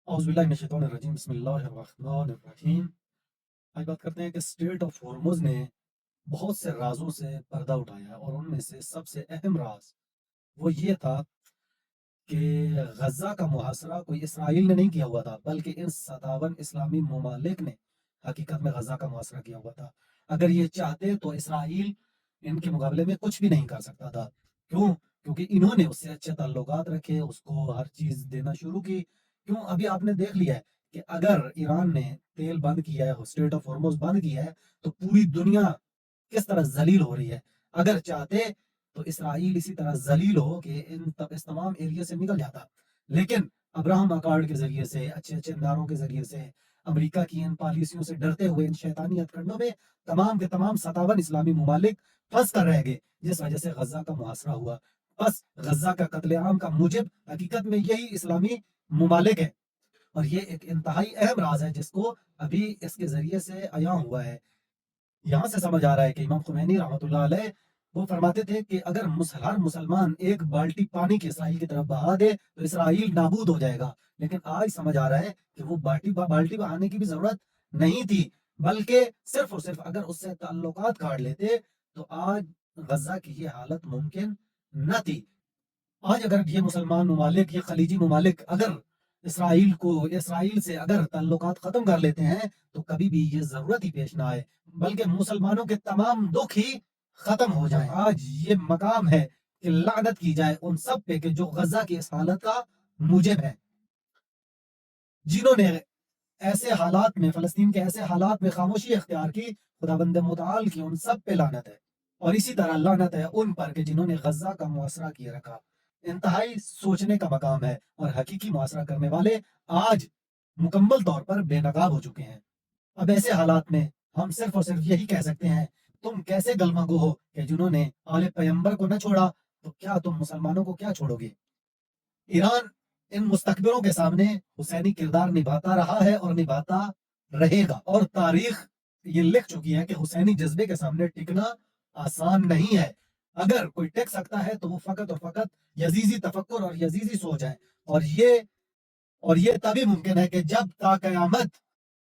اعوذ باللہ من الشیطان الرجیم بسم اللہ الرحمن الرحیم۔ آج بات کرتے ہیں کہ اسٹریٹ آف ہورمز نے بہت سے رازوں سے پردہ اٹھایا اور ان میں سے سب سے اہم راز وہ یہ تھا کہ غزہ کا محاصرہ کوئی اسرائیل نے نہیں کیا ہوا تھا، بلکہ ان 57 اسلامی ممالک نے حقیقت میں غزہ کا محاصرہ کیا ہوا تھا۔ اگر یہ چاہتے تو اسرائیل ان کے مقابلے میں کچھ بھی نہیں کر سکتا تھا۔ کیوں؟ کیونکہ انہوں نے اس سے اچھے تعلقات رکھے، اس کو ہر چیز دینا شروع کی۔ کیوں؟ ابھی آپ نے دیکھ لیا ہے کہ اگر ایران نے تیل بند کیا ہے، اسٹریٹ آف ہورمز بند کیا ہے، تو پوری دنیا کس طرح ذلیل ہو رہی ہے۔ اگر چاہتے تو اسرائیل اسی طرح ذلیل ہو کہ اس تمام ایریا سے نکل جاتا، لیکن ابراہم اکارڈ کے ذریعے سے، اچھے اچھے اداروں کے ذریعے سے، امریکہ کی ان پالیسیوں سے ڈرتے ہوئے، ان شیطانی ہتھ کنڈوں میں تمام کے تمام 57 اسلامی ممالک پھنس کر رہ گئے، جس وجہ سے غزہ کا محاصرہ ہوا۔ بس غزہ کا قتل عام کا موجب حقیقت میں یہی اسلامی ممالک ہے، اور یہ ایک انتہائی اہم راز ہے جس کو ابھی اس کے ذریعے سے عیاں ہوا ہے۔ یہاں سے سمجھ آ رہا ہے کہ امام خمینی رحمۃ اللہ علیہ وہ فرماتے تھے کہ اگر ہر مسلمان ایک بالٹی پانی کی اسرائیل کی طرف بہا دے تو اسرائیل نابود ہو جائے گا، لیکن آج سمجھ آ رہا ہے کہ وہ بالٹی بہانے کی بھی ضرورت نہیں تھی، بلکہ صرف اور صرف اگر اس سے تعلقات کاٹ لیتے تو آج غزہ کی یہ حالت ممکن نہ تھی۔ آج اگر یہ مسلمان ممالک، یہ خلیجی ممالک اگر اسرائیل سے اگر تعلقات ختم کر لیتے ہیں تو کبھی بھی یہ ضرورت ہی پیش نہ آئے، بلکہ مسلمانوں کے تمام دکھ ہی ختم ہو جائیں۔ آج یہ مقام ہے کہ لعنت کی جائے ان سب پہ کہ جو غزہ کی اس حالت کا موجب ہے، جنہوں نے ایسے حالات میں، فلسطین کے ایسے حالات میں خاموشی اختیار کی۔ خداوند متعال کی ان سب پہ لعنت ہے، اور اسی طرح لعنت ہے ان پر کہ جنہوں نے غزہ کا محاصرہ کیے رکھا۔ انتہائی سوچنے کا مقام ہے، اور حقیقی محاصرہ کرنے والے آج مکمل طور پر بے نقاب ہو چکے ہیں۔ اب ایسے حالات میں ہم صرف اور صرف یہی کہہ سکتے ہیں، تم کیسے گلمہ گو ہو کہ جنہوں نے آل پیغمبر کو نہ چھوڑا تو کیا تم مسلمانوں کو کیا چھوڑو گے؟ ایران ان مستکبروں کے سامنے حسینی کردار نبھاتا رہا ہے اور نبھاتا رہے گا، اور تاریخ یہ لکھ چکی ہے کہ حسینی جذبے کے سامنے ٹکنا آسان نہیں ہے۔ اگر کوئی ٹک سکتا ہے تو وہ فقط اور فقط یزیدی تفکر اور یزیدی سوچ ہے، اور یہ تبھی ممکن ہے کہ جب تا قیامت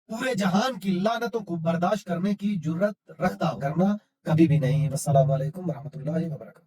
پورے جہان کی لعنتوں کو برداشت کرنے کی جرت رکھتا ہو، کرنا کبھی بھی نہیں۔ السلام علیکم ورحمۃ اللہ وبرکاتہ۔